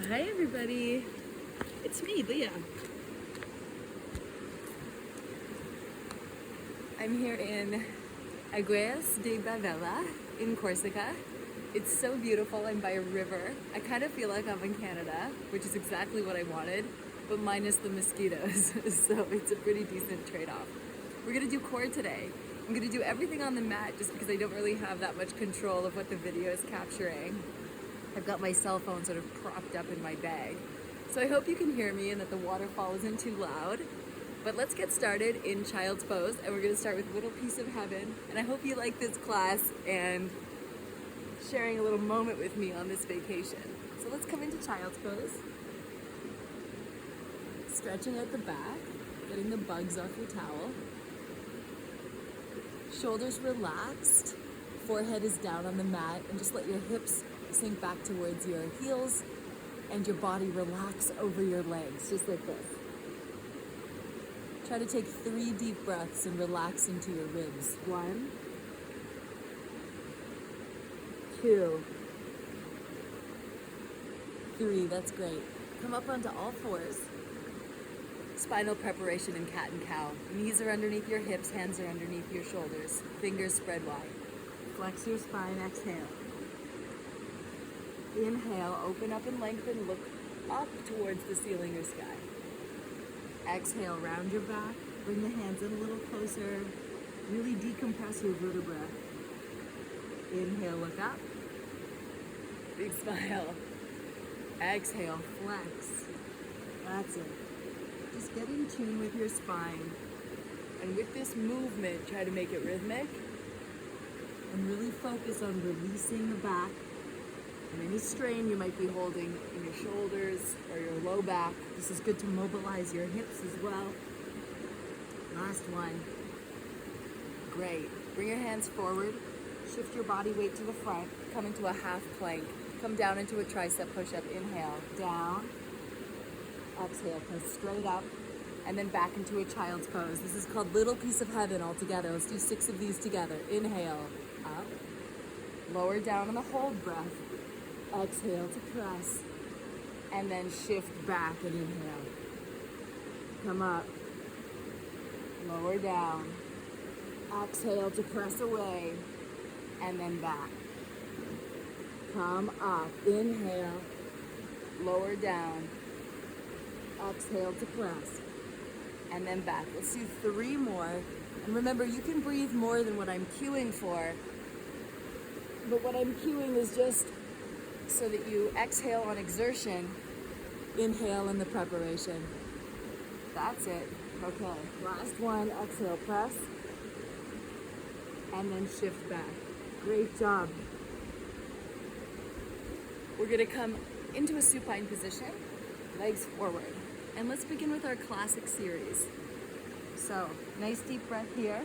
Hi everybody, it's me, Leah. I'm here in Aguas de Bavella in Corsica. It's so beautiful. I'm by a river. I kind of feel like I'm in Canada, which is exactly what I wanted, but minus the mosquitoes, so it's a pretty decent trade-off. We're gonna do core today. I'm gonna do everything on the mat just because I don't really have that much control of what the video is capturing. I've got my cell phone sort of propped up in my bag. So I hope you can hear me and that the waterfall isn't too loud. But let's get started in child's pose, and we're gonna start with Little Piece of Heaven. And I hope you like this class and sharing a little moment with me on this vacation. So let's come into child's pose. Stretching out the back, getting the bugs off your towel. Shoulders relaxed, forehead is down on the mat, and just let your hips sink back towards your heels and your body relax over your legs, just like this. Try to take 3 deep breaths and relax into your ribs. 1, 2, 3, that's great. Come up onto all fours. Spinal preparation in cat and cow. Knees are underneath your hips, hands are underneath your shoulders. Fingers spread wide. Flex your spine, exhale. Inhale, open up and lengthen, look up towards the ceiling or sky. Exhale, round your back, bring the hands in a little closer, really decompress your vertebra. Inhale, look up, big smile. Exhale, flex. That's it. Just get in tune with your spine. And with this movement, try to make it rhythmic and really focus on releasing the back and any strain you might be holding in your shoulders or your low back. This is good to mobilize your hips as well. Last one. Great. Bring your hands forward. Shift your body weight to the front. Come into a half plank. Come down into a tricep push-up. Inhale. Down. Exhale. Press straight up. And then back into a child's pose. This is called Little Piece of Heaven all together. Let's do 6 of these together. Inhale. Up. Lower down on the hold breath. Exhale to press, and then shift back and inhale. Come up, lower down, exhale to press away, and then back. Come up, inhale, lower down, exhale to press, and then back. Let's do 3 more. And remember, you can breathe more than what I'm cueing for, but what I'm cueing is just so that you exhale on exertion, inhale in the preparation. That's it. Okay, last one, exhale, press, and then shift back. Great job. We're gonna come into a supine position, legs forward. And let's begin with our classic series. So, nice deep breath here.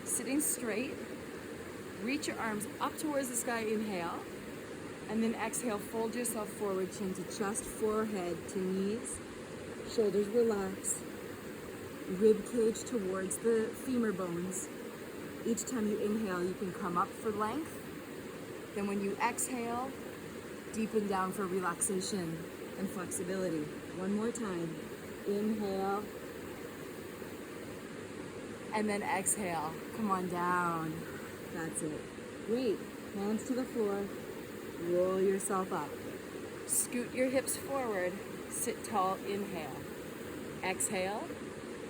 Sitting straight, reach your arms up towards the sky, inhale. And then exhale, fold yourself forward, chin to chest, forehead to knees, shoulders relax, rib cage towards the femur bones. Each time you inhale, you can come up for length. Then when you exhale, deepen down for relaxation and flexibility. One more time. Inhale. And then exhale. Come on down. That's it. Great. Hands to the floor. Roll yourself up. Scoot your hips forward. Sit tall, inhale. Exhale.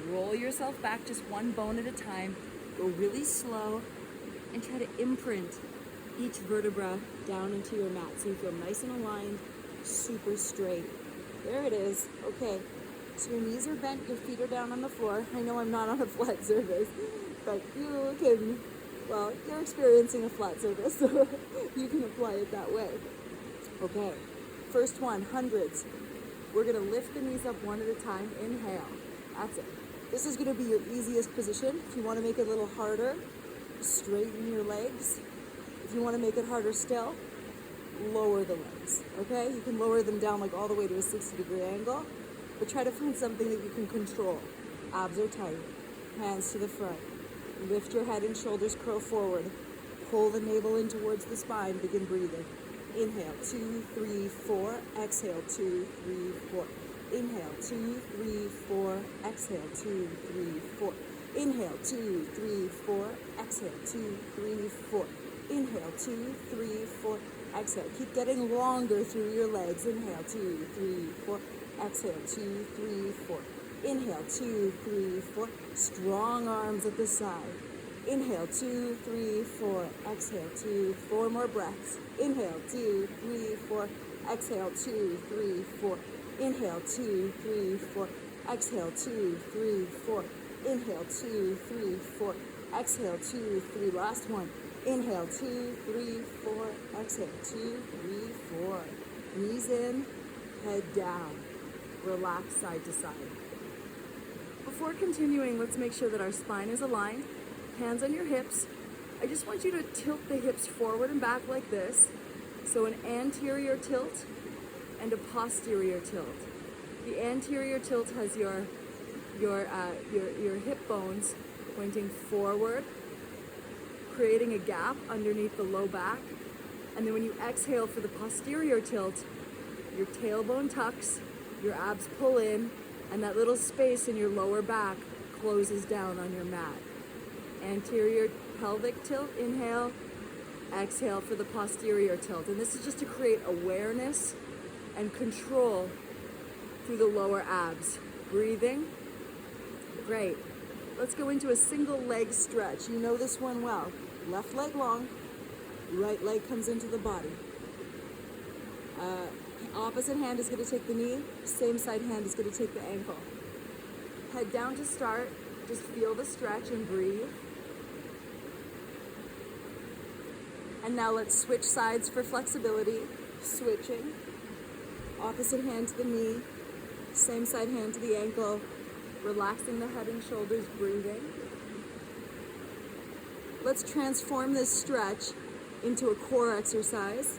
Roll yourself back just one bone at a time. Go really slow and try to imprint each vertebra down into your mat so you feel nice and aligned, super straight. There it is. Okay. So your knees are bent, your feet are down on the floor. I know I'm not on a flat surface, but you can, well, you're experiencing a flat surface, so you can apply it that way. Okay, first one, hundreds. We're gonna lift the knees up one at a time. Inhale, that's it. This is gonna be your easiest position. If you wanna make it a little harder, straighten your legs. If you wanna make it harder still, lower the legs, okay? You can lower them down like all the way to a 60-degree angle, but try to find something that you can control. Abs are tight, hands to the front. Lift your head and shoulders, curl forward. Pull the navel in towards the spine, begin breathing. Inhale, 2, 3, 4. Exhale, 2, 3, 4. Inhale, 2, 3, 4. Exhale, 2, 3, 4. Inhale, 2, 3, 4. Exhale, 2, 3, 4. Inhale, 2, 3, 4. Exhale. Keep getting longer through your legs. Inhale, 2, 3, 4. Exhale, 2, 3, 4. Inhale, 2, 3, 4. Strong arms at the side. Inhale, 2, 3, 4. Exhale, 2, 4 more breaths. Inhale, 2, 3, 4. Exhale, 2, 3, 4. Inhale, 2, 3, 4. Exhale, 2, 3, 4. Inhale, 2, 3, 4. Exhale, 2, 3. Last one. Inhale, 2, 3, 4. Exhale, 2, 3, 4. Knees in, head down. Relax side to side. Before continuing, let's make sure that our spine is aligned. Hands on your hips. I just want you to tilt the hips forward and back like this. So an anterior tilt and a posterior tilt. The anterior tilt has your hip bones pointing forward, creating a gap underneath the low back. And then when you exhale for the posterior tilt, your tailbone tucks, your abs pull in, and that little space in your lower back closes down on your mat. Anterior pelvic tilt, inhale. Exhale for the posterior tilt. And this is just to create awareness and control through the lower abs. Breathing. Great. Let's go into a single leg stretch. You know this one well. Left leg long, right leg comes into the body. Opposite hand is going to take the knee, same side hand is going to take the ankle. Head down to start, just feel the stretch and breathe. And now let's switch sides for flexibility. Switching. Opposite hand to the knee, same side hand to the ankle. Relaxing the head and shoulders, breathing. Let's transform this stretch into a core exercise.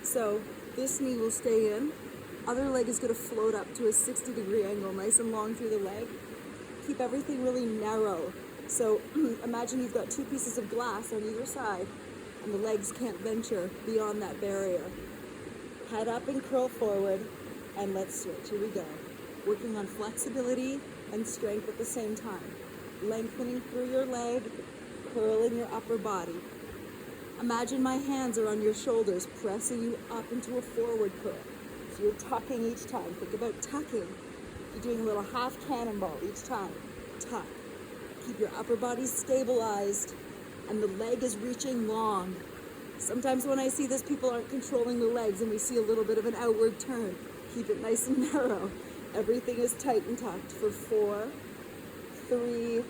So this knee will stay in. Other leg is going to float up to a 60-degree angle, nice and long through the leg. Keep everything really narrow. So imagine you've got two pieces of glass on either side, and the legs can't venture beyond that barrier. Head up and curl forward, and let's switch. Here we go. Working on flexibility and strength at the same time. Lengthening through your leg, curling your upper body. Imagine my hands are on your shoulders, pressing you up into a forward curl. So you're tucking each time. Think about tucking. You're doing a little half cannonball each time. Tuck. Keep your upper body stabilized, and the leg is reaching long. Sometimes when I see this, people aren't controlling the legs, and we see a little bit of an outward turn. Keep it nice and narrow. Everything is tight and tucked for 4, 3,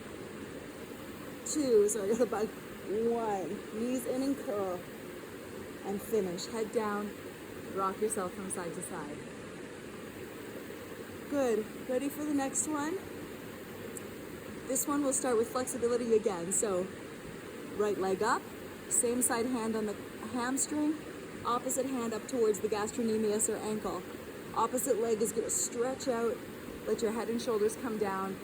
2, sorry, I got back, 1. Knees in and curl, and finish. Head down, rock yourself from side to side. Good. Ready for the next one? This one will start with flexibility again. So right leg up, same side hand on the hamstring, opposite hand up towards the gastrocnemius or ankle. Opposite leg is going to stretch out, let your head and shoulders come down,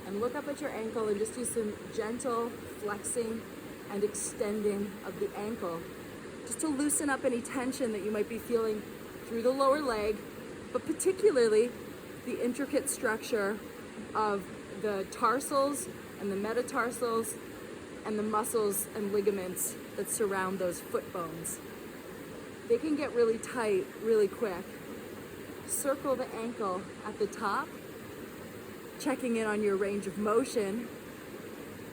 and look up at your ankle and just do some gentle flexing and extending of the ankle, just to loosen up any tension that you might be feeling through the lower leg, but particularly the intricate structure of the tarsals and the metatarsals and the muscles and ligaments that surround those foot bones. They can get really tight really quick. Circle the ankle at the top, checking in on your range of motion.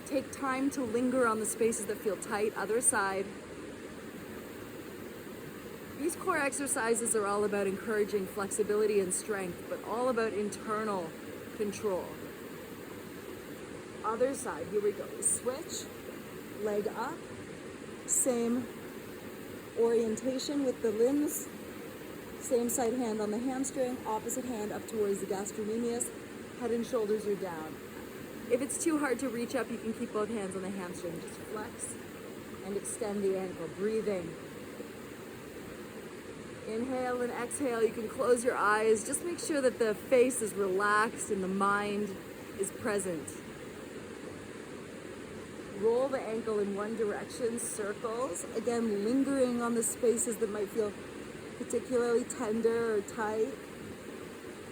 Take time to linger on the spaces that feel tight, other side. These core exercises are all about encouraging flexibility and strength, but all about internal control. Other side, here we go. Switch, leg up, same orientation with the limbs. Same side hand on the hamstring, opposite hand up towards the gastrocnemius. Head and shoulders are down. If it's too hard to reach up, you can keep both hands on the hamstring. Just flex and extend the ankle. Breathing. Inhale and exhale. You can close your eyes. Just make sure that the face is relaxed and the mind is present. Roll the ankle in one direction, circles. Again, lingering on the spaces that might feel particularly tender or tight.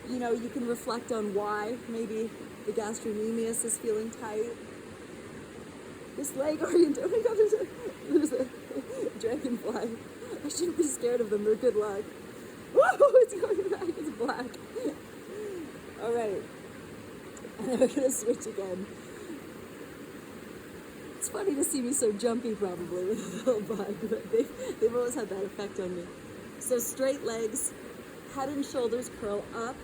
You know, you can reflect on why maybe the gastrocnemius is feeling tight. This leg orientation, oh my god, there's a dragonfly. I shouldn't be scared of them, they're good luck. Whoa, it's going back, it's black. All right, and then we're gonna switch again. It's funny to see me so jumpy probably with a little bug, but they've always had that effect on me. So straight legs, head and shoulders curl up.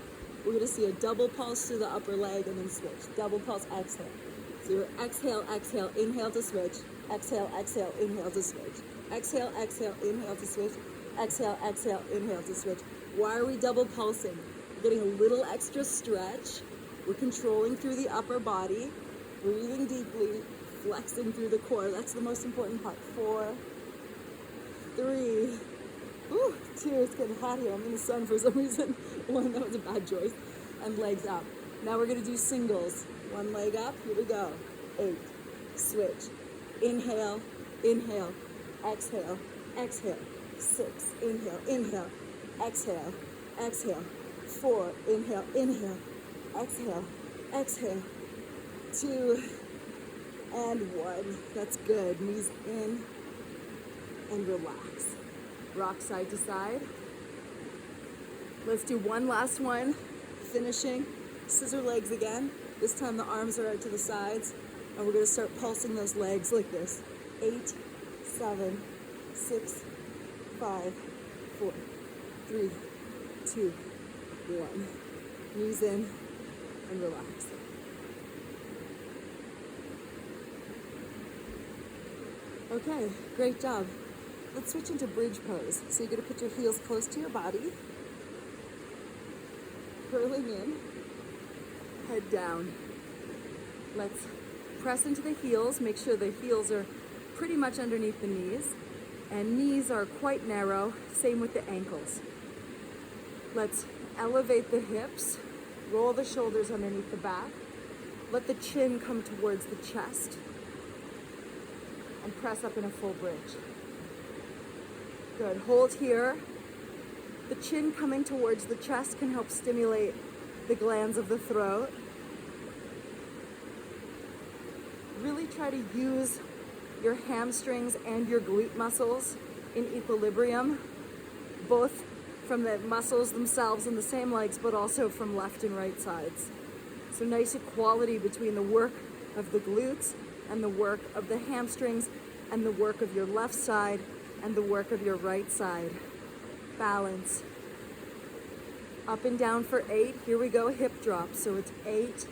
We're gonna see a double pulse through the upper leg and then switch. Double pulse, exhale. So you're exhale, exhale, inhale to switch. Exhale, exhale, inhale to switch. Exhale, exhale, inhale to switch. Exhale, exhale, inhale to switch. Why are we double pulsing? We're getting a little extra stretch. We're controlling through the upper body, breathing deeply, flexing through the core. That's the most important part. 4, 3, 2, it's getting hot here. I'm in the sun for some reason. 1, that was a bad choice. And legs up. Now we're gonna do singles. 1 leg up, here we go. 8, switch. Inhale, inhale, exhale, exhale. 6, inhale, inhale, exhale, exhale. 4, inhale, inhale, exhale, exhale. 2, and 1. That's good. Knees in and relax. Rock side to side. Let's do one last one. Finishing. Scissor legs again. This time the arms are out to the sides. And we're going to start pulsing those legs like this. 8, 7, 6, 5, 4, 3, 2, 1. Knees in and relax. Okay, great job. Let's switch into bridge pose. So you're gonna put your heels close to your body, curling in, head down. Let's press into the heels, make sure the heels are pretty much underneath the knees, and knees are quite narrow, same with the ankles. Let's elevate the hips, roll the shoulders underneath the back, let the chin come towards the chest, and press up in a full bridge. Good, hold here. The chin coming towards the chest can help stimulate the glands of the throat. Really try to use your hamstrings and your glute muscles in equilibrium, both from the muscles themselves in the same legs, but also from left and right sides. So nice equality between the work of the glutes and the work of the hamstrings and the work of your left side and the work of your right side. Balance. Up and down for 8. Here we go, hip drop. So it's 8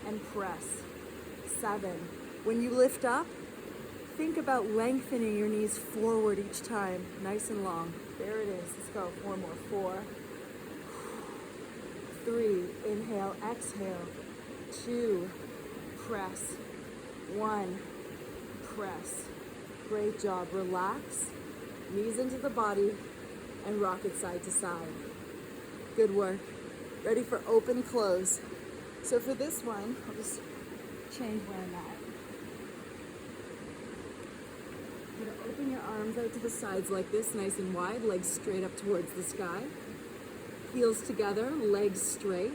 and press. 7. When you lift up, think about lengthening your knees forward each time, nice and long. There it is. Let's go. 4 more. 4, 3, inhale, exhale. 2, press. 1, press. Great job. Relax, knees into the body, and rock it side to side. Good work. Ready for open close. So for this one, I'll just change where I'm at. You're gonna open your arms out to the sides like this, nice and wide, legs straight up towards the sky. Heels together, legs straight.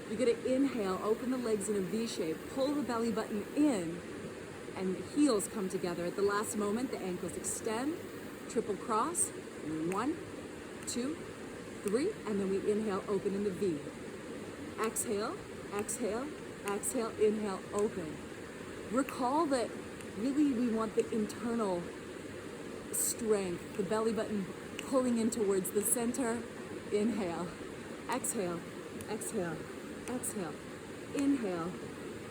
You're gonna inhale, open the legs in a V shape, pull the belly button in, and the heels come together. At the last moment, the ankles extend, triple cross. 1, 2, 3, and then we inhale, open in the V. Exhale, exhale, exhale, inhale, open. Recall that really we want the internal strength, the belly button pulling in towards the center. Inhale, exhale, exhale, exhale, inhale,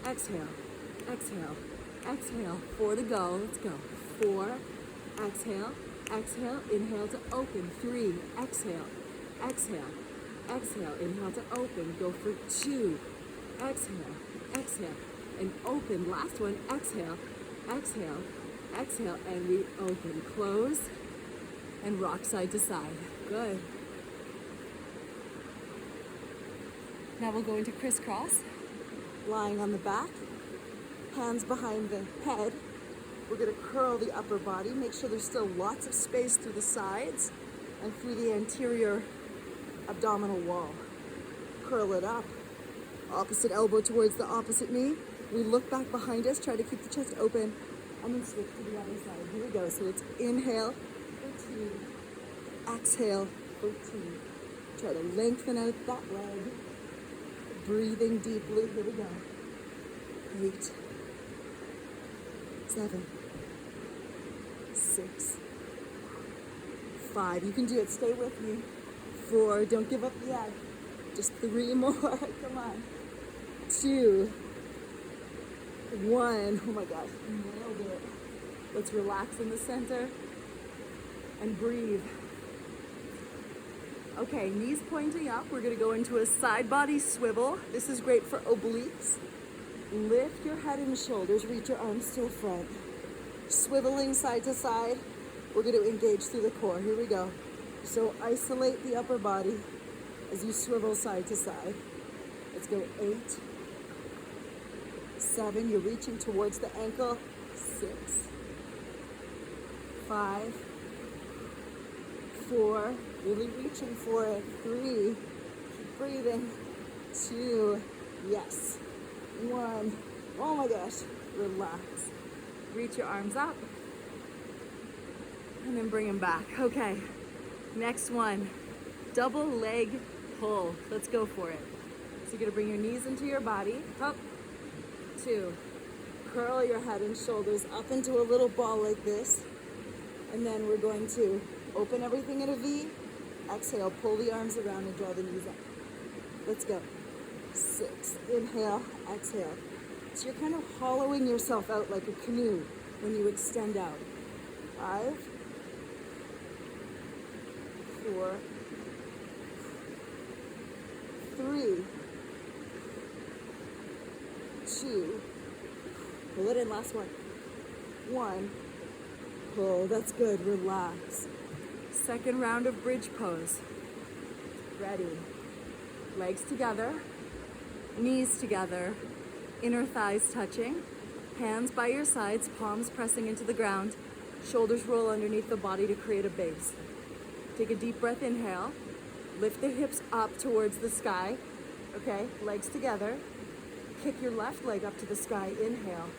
exhale, exhale, exhale. 4 to go, let's go. 4, exhale, exhale, inhale to open. 3, exhale, exhale, exhale, inhale to open. Go for 2, exhale, exhale, and open. Last one, exhale, exhale, exhale, and we open. Close, and rock side to side. Good. Now we'll go into crisscross, lying on the back, hands behind the head. We're gonna curl the upper body, make sure there's still lots of space through the sides. and through the anterior abdominal wall. Curl it up. Opposite elbow towards the opposite knee. We look back behind us, try to keep the chest open, and then switch to the other side. Here we go. So it's inhale for 2, exhale for 2. Try to lengthen out that leg. Breathing deeply. Here we go. 8, 7, 6, 5. You can do it. Stay with me. 4. Don't give up yet. Just 3 more. Come on. 2, 1. Oh my gosh. Nailed it. Let's relax in the center and breathe. Okay, knees pointing up. We're going to go into a side body swivel. This is great for obliques. Lift your head and shoulders. Reach your arms to the front. Swiveling side to side. We're going to engage through the core. Here we go. So isolate the upper body as you swivel side to side. Let's go. 8, 7. You're reaching towards the ankle. 6, 5, 4. Really reaching for it. 3. Keep breathing. 2. Yes. 1. Oh my gosh. Relax. Reach your arms up. And then bring them back. Okay. Next one. Double leg pull. Let's go for it. So you're going to bring your knees into your body. Up. 2. Curl your head and shoulders up into a little ball like this. And then we're going to open everything in a V. Exhale, pull the arms around and draw the knees up. Let's go. 6. Inhale, exhale. So you're kind of hollowing yourself out like a canoe when you extend out. 5, 4, 3, 2. Pull it in, last one. 1. Pull, that's good, relax. Second round of bridge pose. Ready. Legs together, knees together, inner thighs touching, hands by your sides, palms pressing into the ground, shoulders roll underneath the body to create a base. Take a deep breath, inhale, lift the hips up towards the sky, okay, legs together, kick your left leg up to the sky, inhale,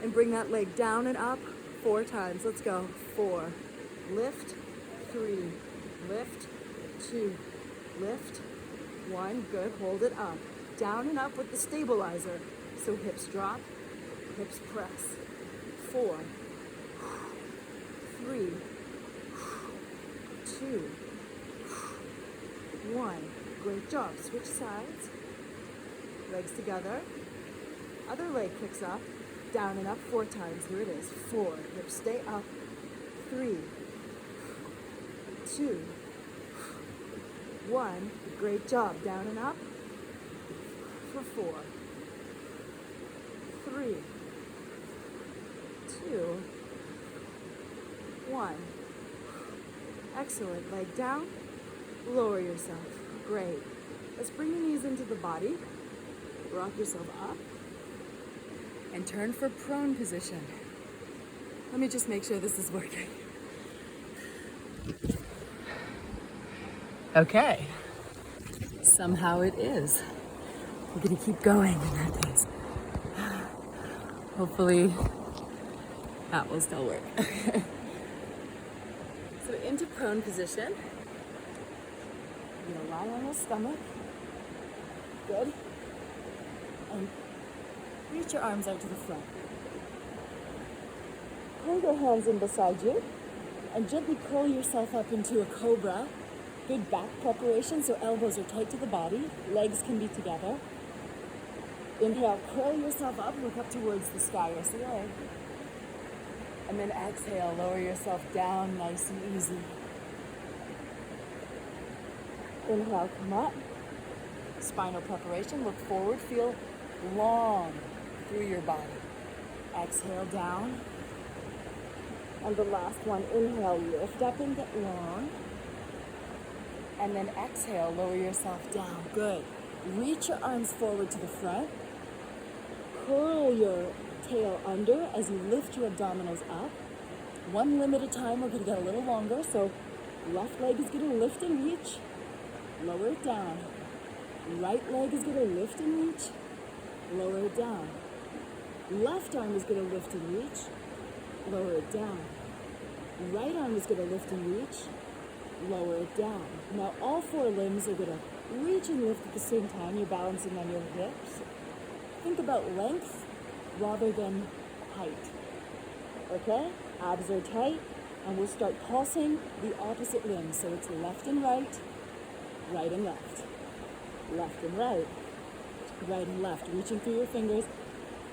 and bring that leg down and up 4 times. Let's go. 4, lift, 3, lift, 2, lift, 1, good, hold it up. Down and up with the stabilizer. So hips drop, hips press. 4, 3, 2, 1. Great job. Switch sides. Legs together. Other leg kicks up. Down and up 4 times. Here it is. 4. Hips stay up. 3, 2, 1. Great job. Down and up for 4, 3, 2, 1. Excellent. Leg down. Lower yourself. Great. Let's bring your knees into the body. Rock yourself up. And turn for prone position. Let me just make sure this is working. Okay. Somehow it is. We're gonna keep going in that case. Hopefully that will still work. So into prone position. You're gonna lie on your stomach. Good. And reach your arms out to the front. Pull your hands in beside you and gently curl yourself up into a cobra. Good back preparation, so elbows are tight to the body, legs can be together. Inhale, curl yourself up, look up towards the sky or ceiling. And then exhale, lower yourself down nice and easy. Inhale, come up. Spinal preparation, look forward, feel long through your body. Exhale down. And the last one, inhale, lift up and get long. And then exhale, lower yourself down. Good. Reach your arms forward to the front. Curl your tail under as you lift your abdominals up. One limb at a time. We're going to get a little longer. So Left leg is gonna lift and reach, lower it down. Right leg is gonna lift and reach, lower it down. Left arm is gonna lift and reach, lower it down. Right arm is gonna lift and reach, lower it down. Now all four limbs are gonna reach and lift at the same time. You're balancing on your hips. Think about length rather than height. Okay? Abs are tight, and we'll start pulsing the opposite limbs. So it's left and right and left. Left and right and left. Reaching through your fingers.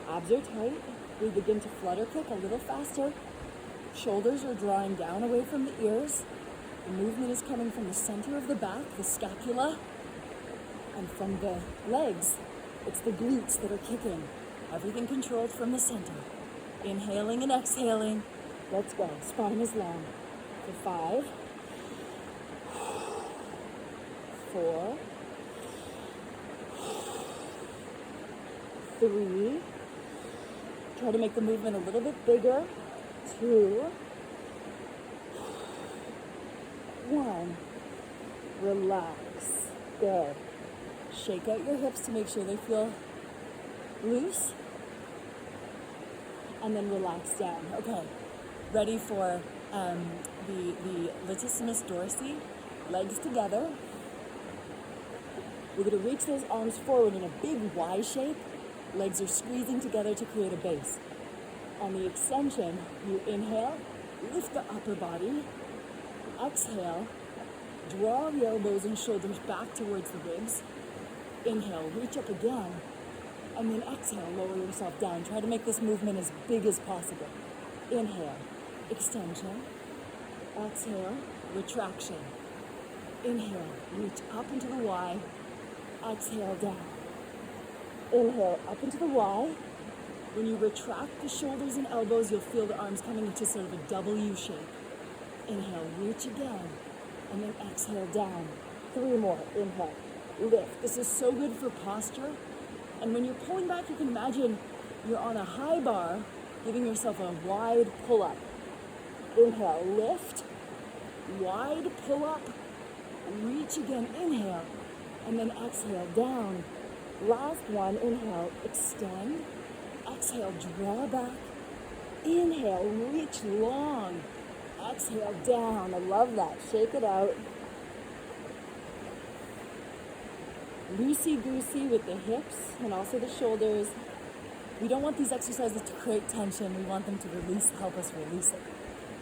Abs are tight. We begin to flutter kick a little faster. Shoulders are drawing down away from the ears. The movement is coming from the center of the back, the scapula, and from the legs. It's the glutes that are kicking. Everything controlled from the center. Inhaling and exhaling. Let's go. Spine is long. For 5, 4, 3. Try to make the movement a little bit bigger. 2, 1. Relax. Good. Shake out your hips to make sure they feel loose. And then relax down. Okay. Ready for the latissimus dorsi. Legs together. We're going to reach those arms forward in a big Y shape. Legs are squeezing together to create a base. On the extension, you inhale, lift the upper body. Exhale, draw the elbows and shoulders back towards the ribs. Inhale, reach up again. And then exhale, lower yourself down. Try to make this movement as big as possible. Inhale, extension. Exhale, retraction. Inhale, reach up into the Y. Exhale, down. Inhale, up into the Y. When you retract the shoulders and elbows, you'll feel the arms coming into sort of a W shape. Inhale, reach again. And then exhale, down. 3 more. Inhale, lift. This is so good for posture. And when you're pulling back, you can imagine you're on a high bar, giving yourself a wide pull-up. Inhale, lift. Wide pull-up. Reach again. Inhale. And then exhale, down. Last one. Inhale, extend. Exhale, draw back. Inhale, reach long. Exhale, down. I love that. Shake it out. Loosey-goosey with the hips and also the shoulders. We don't want these exercises to create tension. We want them to help us release it.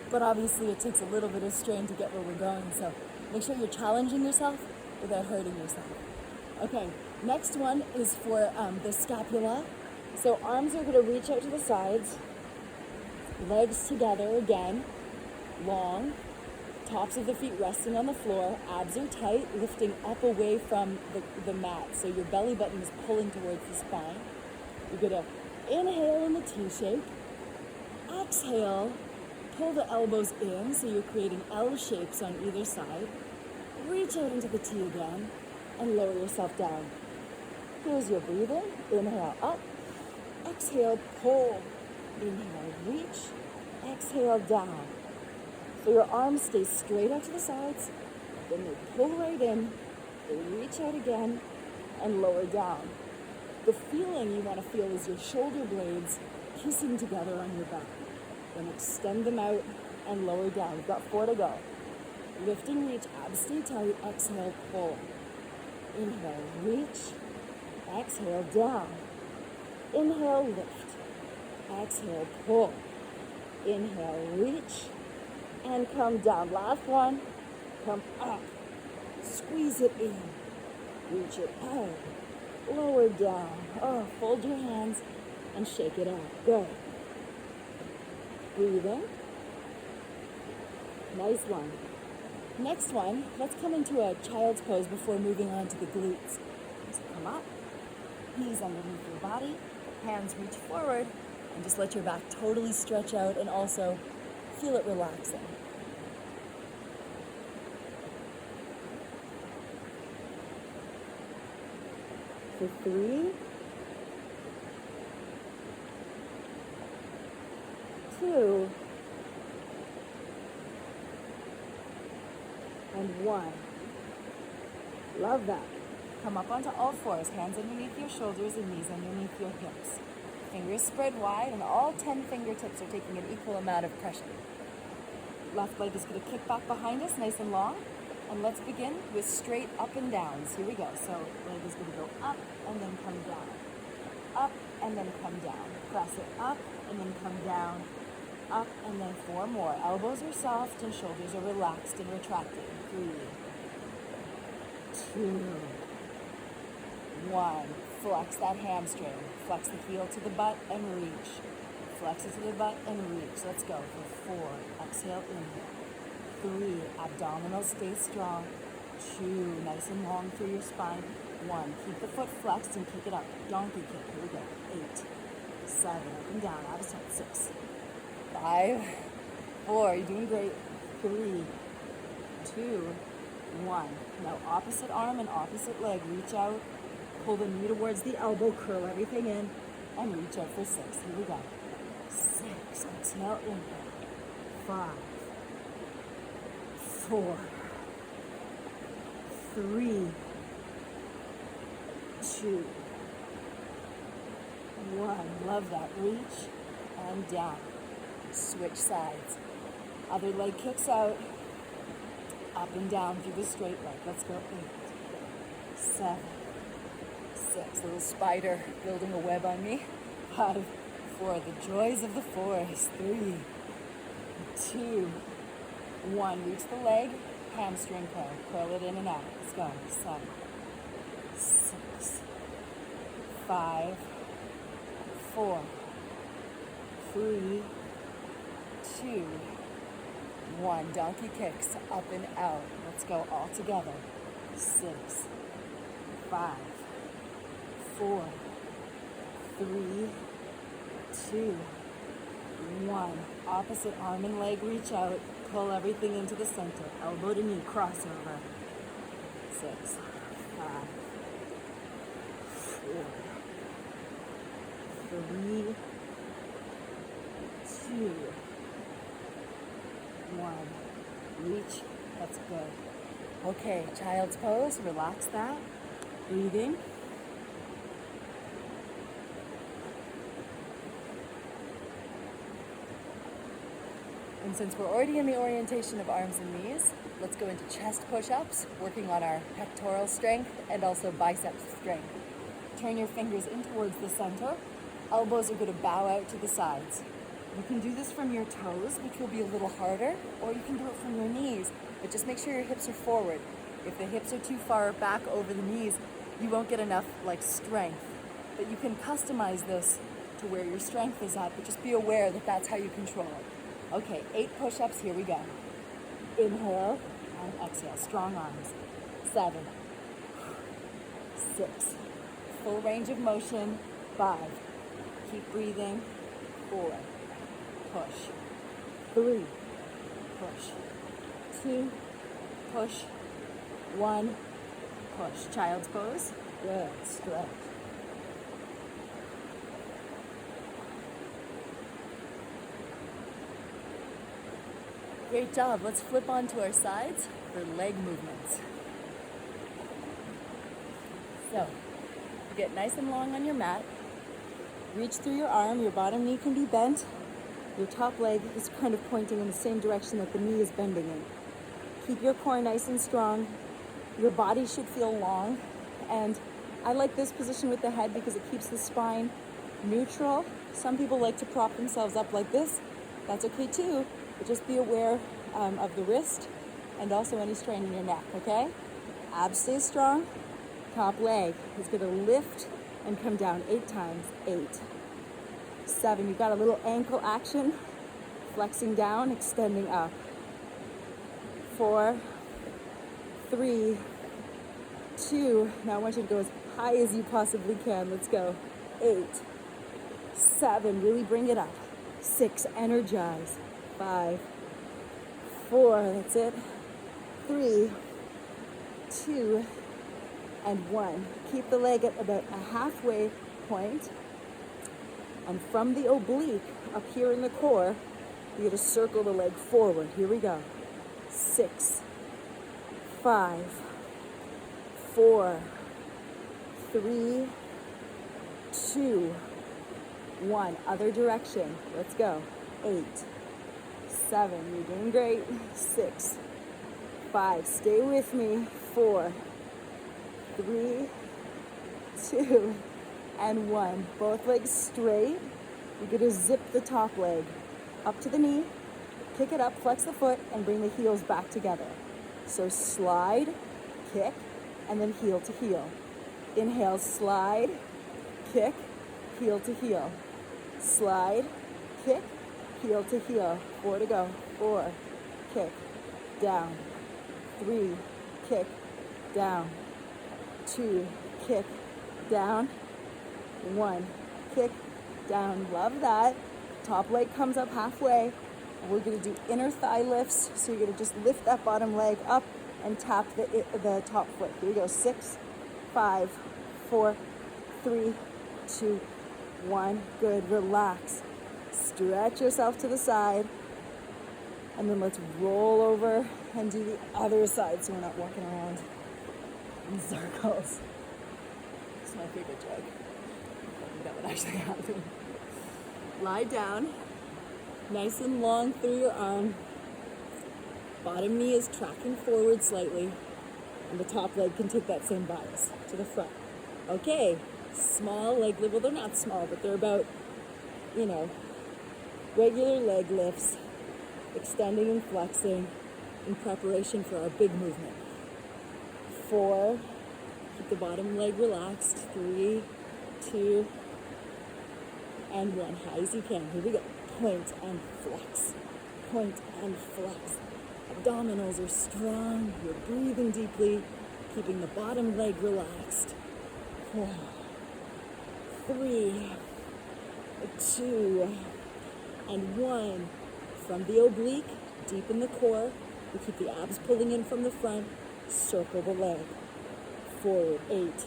But obviously it takes a little bit of strain to get where we're going. So make sure you're challenging yourself without hurting yourself. Okay, next one is for the scapula. So arms are going to reach out to the sides. Legs together again. Long. Tops of the feet resting on the floor. Abs are tight, lifting up away from the mat. So your belly button is pulling towards the spine. You're going to inhale in the T shape. Exhale. Pull the elbows in so you're creating L shapes on either side. Reach out into the T again and lower yourself down. Here's your breathing. Inhale up. Exhale, pull. Inhale, reach. Exhale, down. So your arms stay straight out to the sides, then they pull right in, they reach out again, and lower down. The feeling you want to feel is your shoulder blades kissing together on your back. Then extend them out and lower down. We've got 4 to go. Lift and reach, abs stay tight, exhale, pull. Inhale, reach, exhale, down. Inhale, lift, exhale, pull. Inhale, reach, and come down. Last one. Come up. Squeeze it in. Reach it out. Lower down. Oh, fold your hands and shake it out. Good. Breathing. Nice one. Next one, let's come into a child's pose before moving on to the glutes. So come up. Knees underneath your body. Hands reach forward. And just let your back totally stretch out and also feel it relaxing. For 3, 2, 1. Love that. Come up onto all fours, hands underneath your shoulders and knees underneath your hips. Fingers spread wide, and all 10 fingertips are taking an equal amount of pressure. Left leg is going to kick back behind us, nice and long. And let's begin with straight up and downs. Here we go. So leg is going to go up and then come down. Up and then come down. Press it up and then come down. Up and then 4 more. Elbows are soft and shoulders are relaxed and retracted. 3, 2, 1. Flex that hamstring. Flex the heel to the butt and reach. Flex it to the butt and reach. Let's go for 4. Exhale, inhale. 3. Abdominals stay strong. 2. Nice and long through your spine. 1. Keep the foot flexed and kick it up. Donkey kick. Here we go. 8, 7. Up and down. Out of 10. 6, 5, 4. You're doing great. 3, 2, 1. Now opposite arm and opposite leg. Reach out. Pull the knee towards the elbow. Curl everything in. And reach out for 6. Here we go. 6. Exhale. Inhale. 5, 4, 3, 2, 1. Love that. Reach and down. Switch sides. Other leg kicks out. Up and down through the straight leg. Let's go. 8, 7, 6. Little spider building a web on me. 5, 4. The joys of the forest. 3, 2, 1. Reach the leg. Hamstring curl. Curl it in and out. Let's go. 7, 6, 5, 4, 3, 2, 1. Donkey kicks up and out. Let's go all together. 6, 5, 4, 3, 2, 1. Opposite arm and leg reach out. Pull everything into the center. Elbow to knee, crossover. 6, 5, 4, 3, 2, 1. Reach. That's good. Okay, child's pose. Relax that. Breathing. And since we're already in the orientation of arms and knees, let's go into chest push-ups, working on our pectoral strength and also biceps strength. Turn your fingers in towards the center. Elbows are going to bow out to the sides. You can do this from your toes, which will be a little harder, or you can do it from your knees, but just make sure your hips are forward. If the hips are too far back over the knees, you won't get enough strength. But you can customize this to where your strength is at, but just be aware that that's how you control it. Okay, 8 push-ups, here we go. Inhale and exhale, strong arms. 7, 6, full range of motion. 5, keep breathing. 4, push. 3, push. 2, push. 1, push. Child's pose. Good, stretch. Great job. Let's flip onto our sides for leg movements. So, get nice and long on your mat. Reach through your arm. Your bottom knee can be bent. Your top leg is kind of pointing in the same direction that the knee is bending in. Keep your core nice and strong. Your body should feel long. And I like this position with the head because it keeps the spine neutral. Some people like to prop themselves up like this. That's okay too. But just be aware of the wrist and also any strain in your neck, okay? Abs stay strong. Top leg is going to lift and come down 8 times. 8, 7. You've got a little ankle action. Flexing down, extending up. 4, 3, 2. Now I want you to go as high as you possibly can. Let's go. 8, 7. Really bring it up. 6. Energize. 5, 4, that's it. 3, 2, and 1. Keep the leg at about a halfway point. And from the oblique up here in the core, you're going to circle the leg forward. Here we go. 6, 5, 4, 3, 2, 1. Other direction. Let's go. 8, 7. You're doing great. 6, 5. Stay with me. 4, 3, 2, and 1. Both legs straight. You're going to zip the top leg up to the knee, kick it up, flex the foot, and bring the heels back together. So slide, kick, and then heel to heel. Inhale, slide, kick, heel to heel. Slide, kick, heel to heel. 4 to go. 4, kick, down. 3, kick, down. 2, kick, down. 1, kick, down. Love that. Top leg comes up halfway. And we're going to do inner thigh lifts. So you're going to just lift that bottom leg up and tap the top foot. Here we go. 6, 5, 4, 3, 2, 1. Good. Relax. Stretch yourself to the side. And then let's roll over and do the other side so we're not walking around in circles. It's my favorite joke. I think that would actually happen. Lie down, nice and long through your arm. Bottom knee is tracking forward slightly, and the top leg can take that same bias to the front. Okay, small leg lift. Well, they're not small, but they're about, regular leg lifts, extending and flexing in preparation for our big movement. 4, keep the bottom leg relaxed. 3, 2, and 1. High as you can. Here we go. Point and flex. Point and flex. Abdominals are strong. You're breathing deeply, keeping the bottom leg relaxed. 4, 3, 2, and 1. From the oblique, deep in the core, we keep the abs pulling in from the front. Circle the leg. Forward. 8,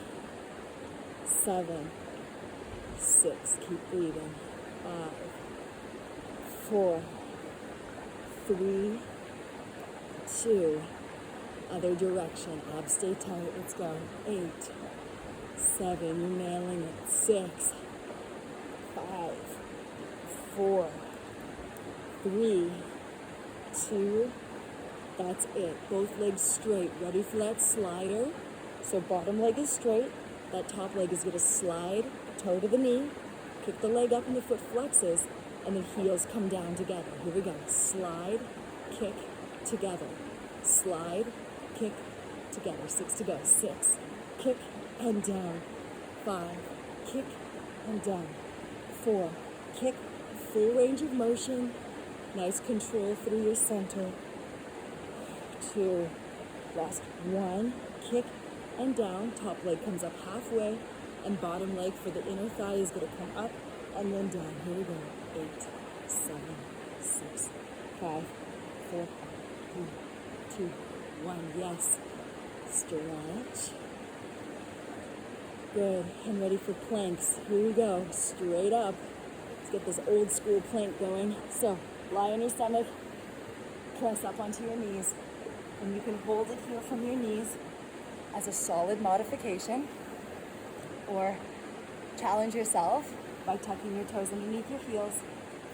7, 6. Keep breathing. 5, 4, 3, 2. Other direction. Abs stay tight. Let's go. 8, 7. You're nailing it. 6, 5, 4, 3, 2. That's it. Both legs straight. Ready for that slider. So bottom leg is straight. That top leg is going to slide, toe to the knee, kick the leg up and the foot flexes, and the heels come down together. Here we go. Slide, kick, together. Slide, kick, together. 6 to go. 6, kick, and down. 5, kick, and down. 4, kick, full range of motion. Nice control through your center. 2, last 1, kick, and down. Top leg comes up halfway, and bottom leg for the inner thigh is going to come up and then down. Here we go. 8, 7, 6, 5, 4, 3, 2, 1. Yes. Stretch. Good. And ready for planks. Here we go. Straight up. Let's get this old school plank going. So lie on your stomach. Press up onto your knees. And you can hold it here from your knees as a solid modification, or challenge yourself by tucking your toes underneath your heels.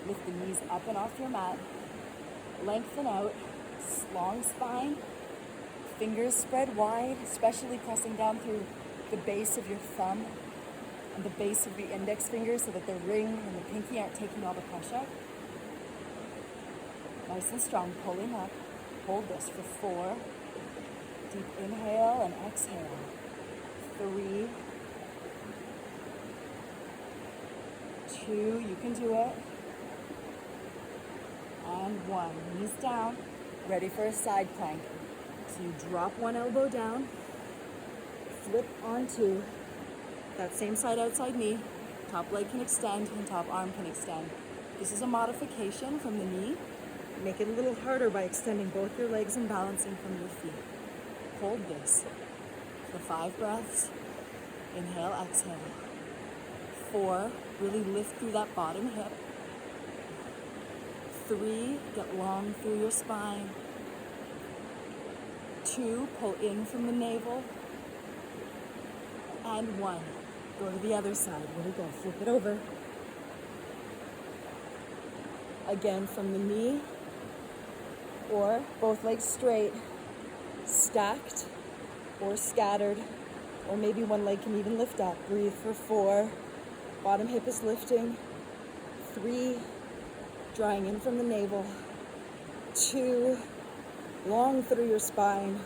Lift the knees up and off your mat. Lengthen out, long spine, fingers spread wide, especially pressing down through the base of your thumb and the base of the index finger so that the ring and the pinky aren't taking all the pressure. Nice and strong, pulling up. Hold this for 4. Deep inhale and exhale. 3, 2, you can do it. And 1, knees down, ready for a side plank. So you drop one elbow down, flip onto that same side outside knee. Top leg can extend and top arm can extend. This is a modification from the knee. Make it a little harder by extending both your legs and balancing from your feet. Hold this for 5 breaths. Inhale, exhale. 4, really lift through that bottom hip. 3, get long through your spine. 2, pull in from the navel, and 1. Go to the other side. Here we go. Flip it over. Again from the knee, or both legs straight, stacked or scattered, or maybe one leg can even lift up. Breathe for 4. Bottom hip is lifting. 3, drawing in from the navel. 2, long through your spine.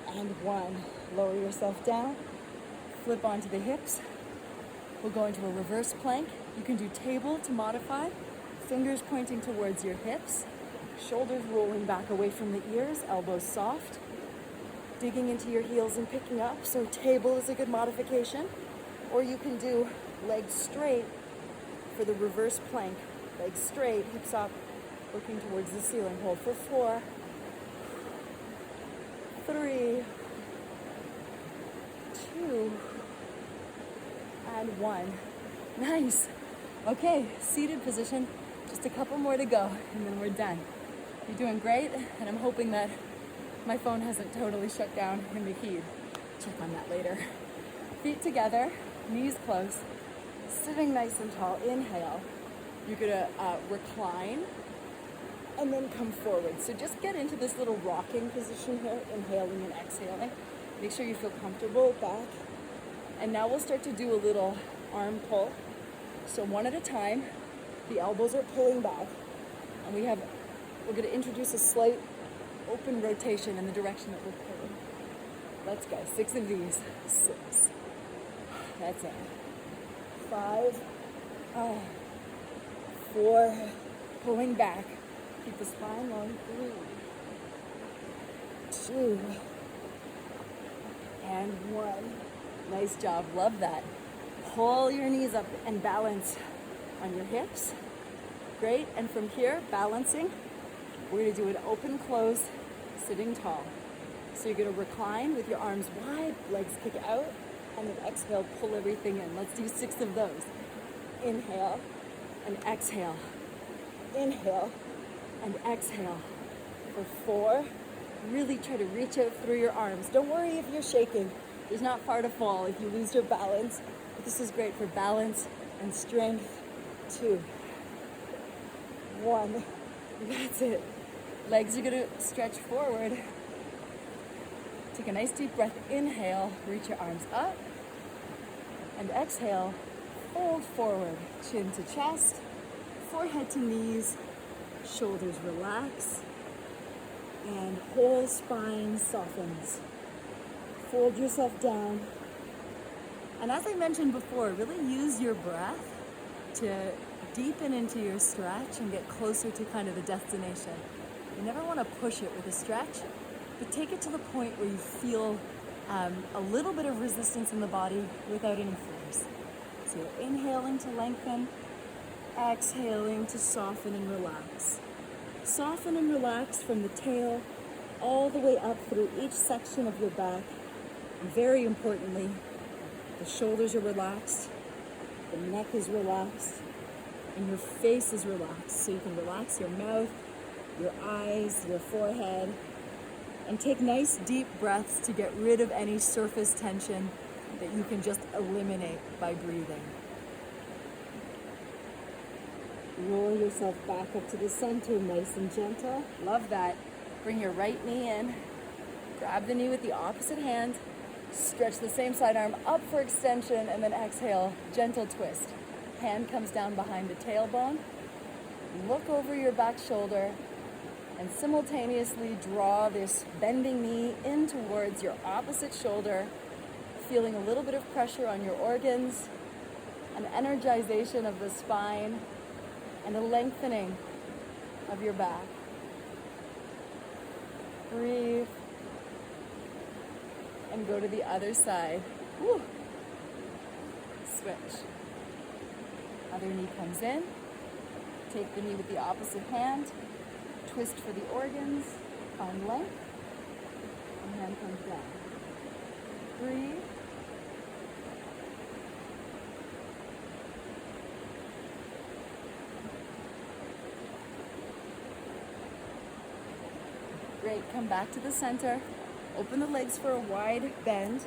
And 1, lower yourself down. Flip onto the hips. We'll go into a reverse plank. You can do table to modify. Fingers pointing towards your hips. Shoulders rolling back away from the ears. Elbows soft. Digging into your heels and picking up. So table is a good modification. Or you can do legs straight for the reverse plank. Legs straight, hips up, looking towards the ceiling. Hold for 4, 3, 2, and 1. Nice. Okay, seated position. Just a couple more to go, and then we're done. You're doing great, and I'm hoping that my phone hasn't totally shut down in the heat. Check on that later. Feet together, knees close, sitting nice and tall. Inhale. You're gonna recline and then come forward. So just get into this little rocking position here, inhaling and exhaling. Make sure you feel comfortable back. And now we'll start to do a little arm pull. So one at a time, the elbows are pulling back, and we're gonna introduce a slight open rotation in the direction that we're pulling. Let's go, 6 of these. 6. That's it. 5, 4, pulling back. Keep the spine long. 3, 2, and 1. Nice job, love that. Pull your knees up and balance on your hips. Great, and from here, balancing, we're gonna do an open close, sitting tall. So you're gonna recline with your arms wide, legs kick out, and then exhale, pull everything in. Let's do 6 of those. Inhale and exhale. Inhale and exhale. For 4, really try to reach out through your arms. Don't worry if you're shaking. There's not far to fall if you lose your balance. But this is great for balance and strength. 2, 1. That's it. Legs are gonna stretch forward. Take a nice deep breath. Inhale, reach your arms up. And exhale, fold forward. Chin to chest, forehead to knees, shoulders relax, and whole spine softens. Fold yourself down. And as I mentioned before, really use your breath to deepen into your stretch and get closer to kind of the destination. You never want to push it with a stretch, but take it to the point where you feel a little bit of resistance in the body without any force. So you're inhaling to lengthen, exhaling to soften and relax. Soften and relax from the tail all the way up through each section of your back. And very importantly, the shoulders are relaxed, the neck is relaxed, and your face is relaxed. So you can relax your mouth, your eyes, your forehead, and take nice deep breaths to get rid of any surface tension that you can just eliminate by breathing. Roll yourself back up to the center, nice and gentle. Love that. Bring your right knee in. Grab the knee with the opposite hand. Stretch the same side arm up for extension, and then exhale, gentle twist. Hand comes down behind the tailbone. Look over your back shoulder and simultaneously draw this bending knee in towards your opposite shoulder, feeling a little bit of pressure on your organs, an energization of the spine, and a lengthening of your back. Breathe. And go to the other side. Woo. Switch. Other knee comes in. Take the knee with the opposite hand. Twist for the organs. Find length. And hand comes down. Breathe. Great, come back to the center. Open the legs for a wide bend.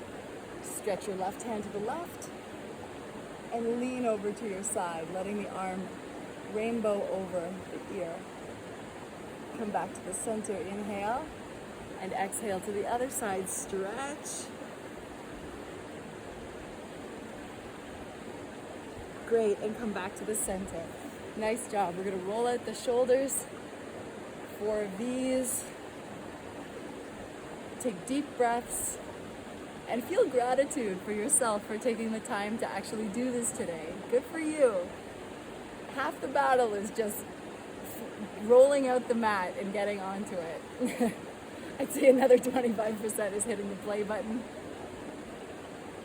Stretch your left hand to the left and lean over to your side, letting the arm rainbow over the ear. Come back to the center, inhale, and exhale to the other side, stretch. Great, and come back to the center. Nice job. We're gonna roll out the shoulders, 4 V's. Take deep breaths and feel gratitude for yourself for taking the time to actually do this today. Good for you. Half the battle is just rolling out the mat and getting onto it. I'd say another 25% is hitting the play button.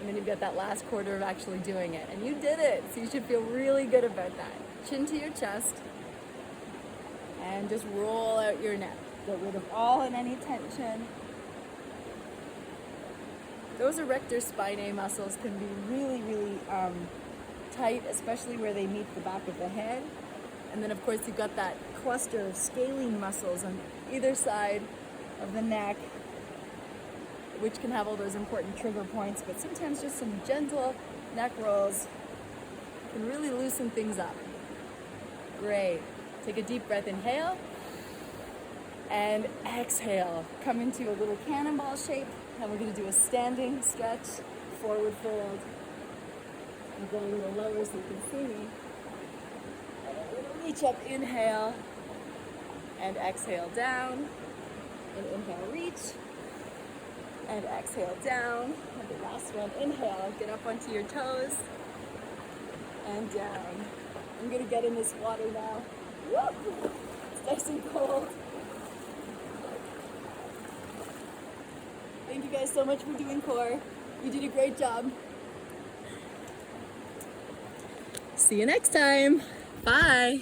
And then you've got that last quarter of actually doing it. And you did it, so you should feel really good about that. Chin to your chest and just roll out your neck. Get rid of all and any tension. Those erector spinae muscles can be really, really tight, especially where they meet the back of the head. And then of course you've got that cluster of scalene muscles on either side of the neck, which can have all those important trigger points, but sometimes just some gentle neck rolls can really loosen things up. Great. Take a deep breath, inhale, and exhale. Come into a little cannonball shape. And we're going to do a standing stretch, forward fold. I'm going a little lower so you can see me. And I'm going to reach up, inhale, and exhale down. And inhale, reach, and exhale down. And the last one, inhale, get up onto your toes, and down. I'm going to get in this water now. Woo! It's nice and cold. Thank you guys so much for doing core. You did a great job. See you next time. Bye.